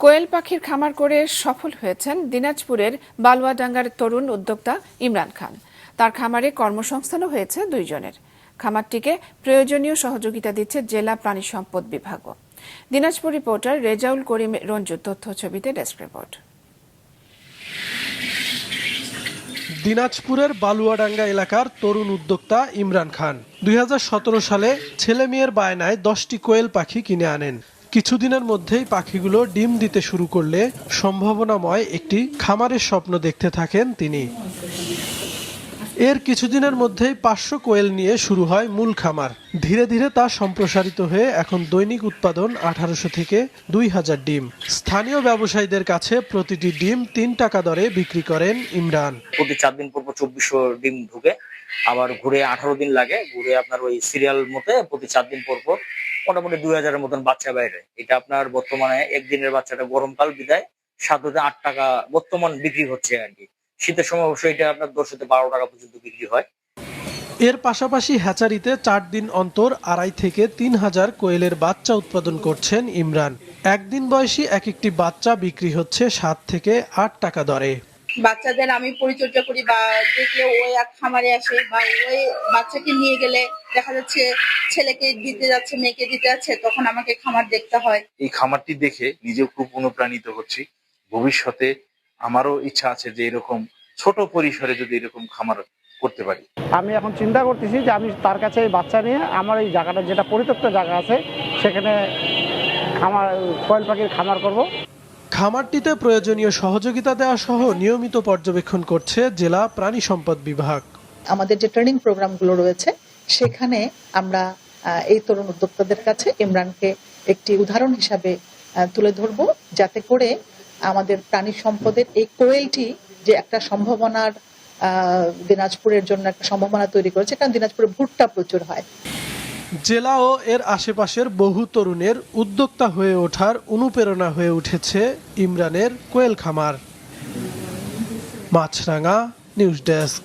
কোয়েল পাখির খামার করে সফল হয়েছেন দিনাজপুরের বালুয়াডাঙ্গার তরুণ উদ্যোক্তা ইমরান খান। তার খামারে কর্মসংস্থানও হয়েছে 2 জনের। খামারটিকে প্রয়োজনীয় সহযোগিতা দিচ্ছে জেলা প্রাণী সম্পদ বিভাগও। দিনাজপুর রিপোর্টার রেজাউল করিম রঞ্জু, তথ্য ছবিতে ডেস্ক রিপোর্ট। দিনাজপুরের বালুয়াডাঙ্গা এলাকার তরুণ উদ্যোক্তা ইমরান খান 2017 সালে ছেলে মেয়ের বায়নায় 10টি কোয়েল পাখি কিনে আনেন। কিছুদিনের মধ্যেই পাখিগুলো ডিম দিতে শুরু করলে সম্ভাবনাময় একটি খামারের স্বপ্ন দেখতে থাকেন তিনি। এর কিছুদিনের মধ্যেই 500 কোয়েল নিয়ে শুরু হয় মূল খামার। ধীরে ধীরে তা সম্প্রসারিত হয়ে এখন দৈনিক উৎপাদন 1800 থেকে 2000 ডিম। স্থানীয় ব্যবসায়ীদের কাছে প্রতিটি ডিম 3 টাকা দরে বিক্রি করেন ইমরান। প্রতি 4 দিন পর 2400 ডিম ঢুকে, আবার ঘুরে 18 দিন লাগে, ঘুরে আপনার ওই সিরিয়াল মতে প্রতি 4 দিন পর মোটামুটি 2000-এর মতন বাচ্চা বাইরে। এটা আপনার বর্তমানে একদিনের বাচ্চাটা গরমকাল বিদায় 7 থেকে 8 টাকা বর্তমান বিক্রি হচ্ছে আর কি। শীতের সময় অবশ্যই এটা আপনার 10 থেকে 12 টাকা পর্যন্ত বিক্রি হয়। এর পাশাপাশি হ্যাচারিতে 4 দিন অন্তর 2.5 থেকে 3000 কোয়েলের বাচ্চা উৎপাদন করছেন ইমরান। একদিন বয়সী এক একটি বাচ্চা বিক্রি হচ্ছে 7 থেকে 8 টাকা দরে। বাচ্চাদের আমি পরিচর্যা করি বা দেখলে ওই এক খামারে আসে বা ওই বাচ্চাকে নিয়ে গেলে দেখা যাচ্ছে ছেলেকে দিতে যাচ্ছে, মেয়েকে দিতে যাচ্ছে, তখন আমাকে খামার দেখতে হয়। এই খামারটি দেখে নিজেও খুব অনুপ্রাণিত হচ্ছি। ভবিষ্যতে আমারও ইচ্ছা আছে যে এরকম ছোট পরিসরে যদি এরকম খামার করতে পারি। আমি এখন চিন্তা করতেছি যে আমি তার কাছে এই বাচ্চা নিয়ে আমার এই জায়গাটা, যেটা পরিত্যক্ত জায়গা আছে, সেখানে কোয়েল পাখির খামার করব। খামারটিতে প্রয়োজনীয় সহযোগিতা দেওয়া সহ নিয়মিত পর্যবেক্ষণ করছে জেলা প্রাণী সম্পদ বিভাগ। আমাদের যে ট্রেনিং প্রোগ্রামগুলো রয়েছে সেখানে আমরা এই তরুণ উদ্যোক্তাদের কাছে ইমরানকে একটি উদাহরণ হিসাবে তুলে ধরব, যাতে করে আমাদের প্রাণী সম্পদের এই কোয়েলটি যে একটা সম্ভাবনার, দিনাজপুরের জন্য একটা সম্ভাবনা তৈরি করেছে, কারণ দিনাজপুরে ভুট্টা প্রচুর হয়। জেলা ও এর আশেপাশের বহু তরুণের উদ্যোক্তা হয়ে ওঠার অনুপ্রেরণা হয়ে উঠেছে ইমরানের কোয়েল খামার। মাছরাঙা নিউজ ডেস্ক।